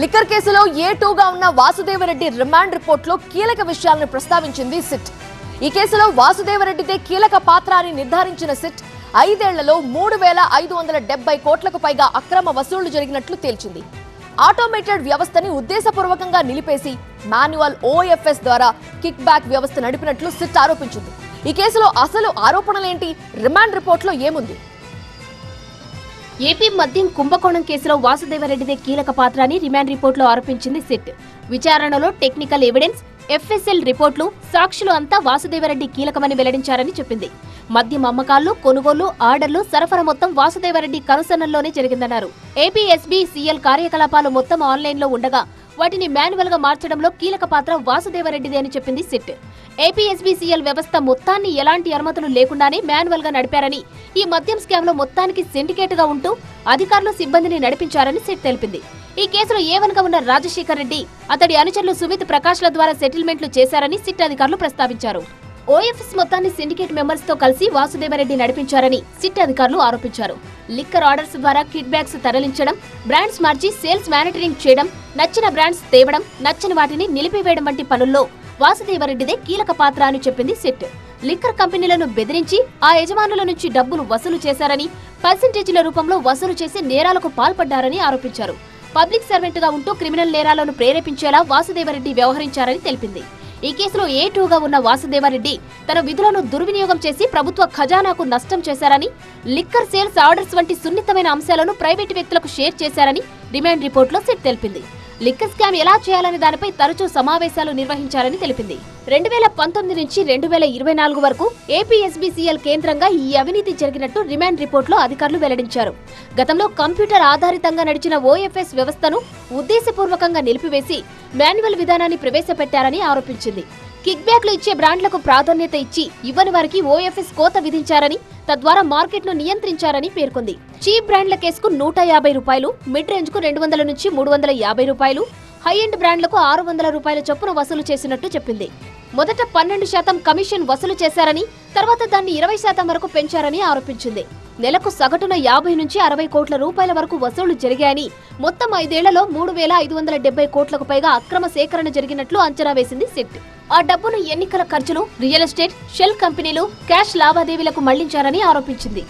Liquor కేసులో A2గా ఉన్న Vasudeva Reddy remand రిపోర్టులో కీలక విషయాలను ప్రస్తావించింది సిట్. ఈ కేసులో వాసుదేవరెడ్డిదే కీలక పాత్ర అని నిర్ధారించిన సిట్ 5 ఏళ్లలో 3,570 కోట్లకు పైగా అక్రమ వసూళ్లు జరిగినట్లు తేల్చింది. ఆటోమేటెడ్ వ్యవస్థని ఉద్దేశపూర్వకంగా నిలిపేసి మాన్యువల్ OFS ద్వారా కిక్ బ్యాక్ వ్యవస్థ నడిపినట్లు సిట్ ఆరోపించింది. ఈ కేసులో అసలు ఆరోపణలేంటి, రిమాండ్ రిపోర్టులో ఏముంది? ఏపీ మద్యం కుంభకోణం కేసులో వాసుదేవరెడ్డిదే కీలక పాత్ర అని రిమాండ్ రిపోర్టులో ఆరోపించింది సిట్. విచారణలో టెక్నికల్ ఎవిడెన్స్, FSL రిపోర్టులు, సాక్షులు అంతా వాసుదేవరెడ్డి కీలకమని వెల్లడించారని చెప్పింది. మద్యం అమ్మకాలు, కొనుగోలు, ఆర్డర్లు, సరఫరా మొత్తం వాసుదేవరెడ్డి కనుసన్నల్లోనే జరిగిందన్నారు. APSBCL కార్యకలాపాలు మొత్తం ఆన్లైన్లో ఉండగా వాటిని మాన్యువల్ గా మార్చడంలో కీలక పాత్ర వాసుదేవరెడ్డిదే అని చెప్పింది సిట్. APSBCL వ్యవస్థ మొత్తాన్ని ఎలాంటి అనుమతులు లేకుండానే మాన్యువల్ గా నడిపారని, ఈ మద్యం స్కామ్ లో మొత్తానికి సిండికేట్ గా ఉంటూ అధికారులు సిబ్బందిని నడిపించారని సిట్ తెలిపింది. ఈ కేసులో A1గా ఉన్న రాజశేఖర్ రెడ్డి, అతడి అనుచరులు సుమిత్ ప్రకాష్ల ద్వారా సెటిల్మెంట్లు చేశారని సిట్ అధికారులు ప్రస్తావించారు. OFS మొత్తాన్ని సిండికేట్ మెంబర్స్ తో కలిసి వాసుదేవరెడ్డి నడిపించారని సిట్ అధికారులు ఆరోపించారు. లిక్కర్ ఆర్డర్స్ ద్వారా కిడ్ బ్యాగ్స్ తరలించడం, బ్రాండ్స్ మార్చి సేల్స్ మానిటరింగ్ చేయడం, నచ్చిన బ్రాండ్స్ తేవడం, నచ్చని వాటిని నిలిపివేయడం వంటి పనుల్లో వాసుదేవరెడ్డిదే కీలక పాత్ర అని చెప్పింది సిట్. లిక్కర్ కంపెనీలను బెదిరించి ఆ యజమానుల నుంచి డబ్బులు వసూలు చేశారని, పర్సెంటేజీల రూపంలో వసూలు చేసి నేరాలకు పాల్పడ్డారని ఆరోపించారు. పబ్లిక్ సర్వెంట్ గా ఉంటూ క్రిమినల్ నేరాలను ప్రేరేపించేలా వాసుదేవరెడ్డి వ్యవహరించారని తెలిపింది. ఈ కేసులో A2గా ఉన్న వాసుదేవరెడ్డి తన విధులను దుర్వినియోగం చేసి ప్రభుత్వ ఖజానాకు నష్టం చేశారని, లిక్కర్ సేల్స్ ఆర్డర్స్ వంటి సున్నితమైన అంశాలను ప్రైవేటు వ్యక్తులకు షేర్ చేశారని రిమాండ్ రిపోర్టులో సిట్ తెలిపింది. లిక్కర్ స్కామ్ ఎలా చేయాలనే దానిపై తరచూ సమావేశాలు నిర్వహించారని తెలిపింది. 2019 నుంచి 2024 వరకు APSBCL కేంద్రంగా ఈ అవినీతి జరిగినట్టు రిమాండ్ రిపోర్టులో అధికారులు వెల్లడించారు. గతంలో కంప్యూటర్ ఆధారితంగా నడిచిన OFS వ్యవస్థను ఉద్దేశపూర్వకంగా నిలిపివేసి మాన్యువల్ విధానాన్ని ప్రవేశపెట్టారని ఆరోపించింది. కిక్ బ్యాక్లు ఇచ్చే బ్రాండ్లకు ప్రాధాన్యత ఇచ్చి ఇవ్వని వారికి OFS కోత విధించారని, తద్వారా మార్కెట్ను నియంత్రించారని పేర్కొంది. చీప్ బ్రాండ్ల కేసుకు 150 రూపాయలు, మిడ్ రేంజ్ కు 200 నుంచి 350 రూపాయలు, హై ఎండ్ బ్రాండ్లకు 600 రూపాయల చొప్పున వసూలు చేసినట్టు చెప్పింది. మొదట 12% కమిషన్ వసూలు చేశారని, తర్వాత దాన్ని 20% వరకు పెంచారని ఆరోపించింది. నెలకు సగటున 50 నుంచి 60 కోట్ల రూపాయల వరకు వసూళ్లు జరిగాయని, మొత్తం 5 ఏళ్లలో 3,570 కోట్లకు పైగా అక్రమ సేకరణ జరిగినట్లు అంచనా వేసింది సిట్. ఆ డబ్బును ఎన్నికల ఖర్చులు, రియల్ ఎస్టేట్, షెల్ కంపెనీలు, క్యాష్ లావాదేవీలకు మళ్లించారని ఆరోపించింది.